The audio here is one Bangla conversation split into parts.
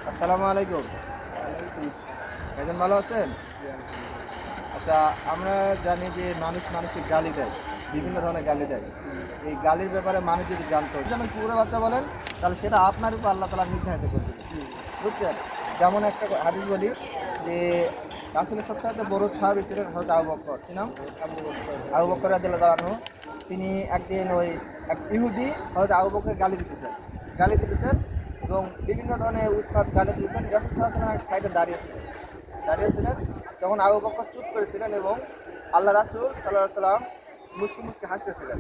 আসসালামু আলাইকুম। একজন ভালো আছেন? আচ্ছা, আমরা জানি যে মানুষ মানুষকে গালি দেয়, বিভিন্ন ধরনের গালি দেয়। এই গালির ব্যাপারে মানুষ যদি জানতো, যেমন কুকুরের বাচ্চা বলেন, তাহলে সেটা আপনার উপর আল্লাহ তাআলা নির্ধারিত করে দিবেন। বুঝছেন? যেমন একটা হাদিস বলি যে আসলে সবচাইতে বড় সাহাবী ছিলেন হযরত আবু বকর। কি নাম? আবু বকর রাদিয়াল্লাহু আনহু। তিনি একদিন ওই এক ইহুদি হযরত আবু বকরকে গালি দিতেছেন এবং বিভিন্ন ধরনের উৎপাত গালি দিতেছেন। রাসূল সাল্লাল্লাহু আলাইহি ওয়াসাল্লাম এক সাইডে দাঁড়িয়েছিলেন। তখন আবু বকর চুপ করেছিলেন এবং আল্লাহ রাসূল সাল্লাল্লাহু আলাইহি ওয়াসাল্লাম মুস্কি মুস্কি হাসতেছিলেন।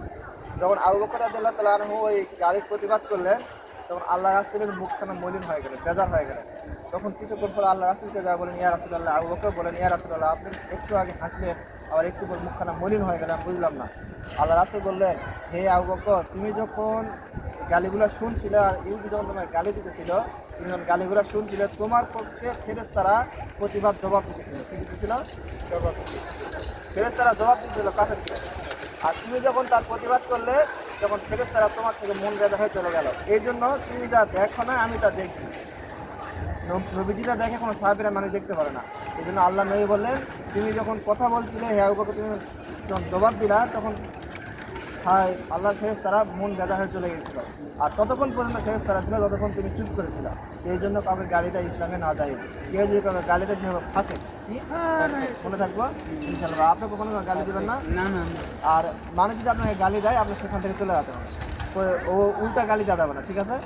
যখন আবু বকর রাদিয়াল্লাহু তাআলা আনহু ওই গালির প্রতিবাদ করলেন, তখন আল্লাহ রাসূলের মুখখানা মলিন হয়ে গেল, বেজার হয়ে গেলেন। তখন কিছুক্ষণ পর আল্লাহ রাসূলকে যা বলেন, ইয়া রাসূলুল্লাহ, আবু বকর বলেন, ইয়া রাসূলুল্লাহ, আপনি একটু আগে হাসলেন, আবার একটু পর মুখখানা মলিন হয়ে গেলেন, বুঝলাম না। আল্লাহ রাসূল বললেন, হে আবু বকর, তুমি যখন গালিগুলো শুনছিলে আর ইহুদি যখন তোমার গালি দিতেছিল, তুমি যখন গালিগুলো শুনছিলে, তোমার পক্ষে ফেরেশতারা প্রতিবাদ জবাব দিতেছিল। কি দিতেছিল? জবাব। ফেরেশতারা জবাব দিতেছিল কাফেরকে। আর তুমি যখন তার প্রতিবাদ করলে, তখন ফেরেশতারা তোমার থেকে মন বেদা হয়ে চলে গেল। এই জন্য তুমি যা দেখো না, আমি তা দেখি। নবীজিরা দেখে কোনো সাহাবীরা মানুষ দেখতে পারে না। এই জন্য আল্লাহ নবী বললেন, তুমি যখন কথা বলছিলে, হে আবু বকর, তুমি যখন জবাব দিলা, তখন আল্লাহর ফেরেশতারা মন বেদা হয়ে চলে গেছিল। আর ততক্ষণ পর্যন্ত ফেরেশতারা ছিল যতক্ষণ তুমি চুপ করেছিল। এই জন্য কাউকে গালি দেয় ইসলামে না দেয়। কেউ যদি কাউকে গালি দেয় সেভাবে ফাঁসে কি মনে থাকবো ইনশাআল্লাহ। আপনি কখনো গালি দেবেন না। না না না। আর মানুষ যদি আপনাকে গালি দেয়, আপনি সেখান থেকে চলে যেতে হবে। ও উল্টা গালি দেওয়া যাবে না, ঠিক আছে?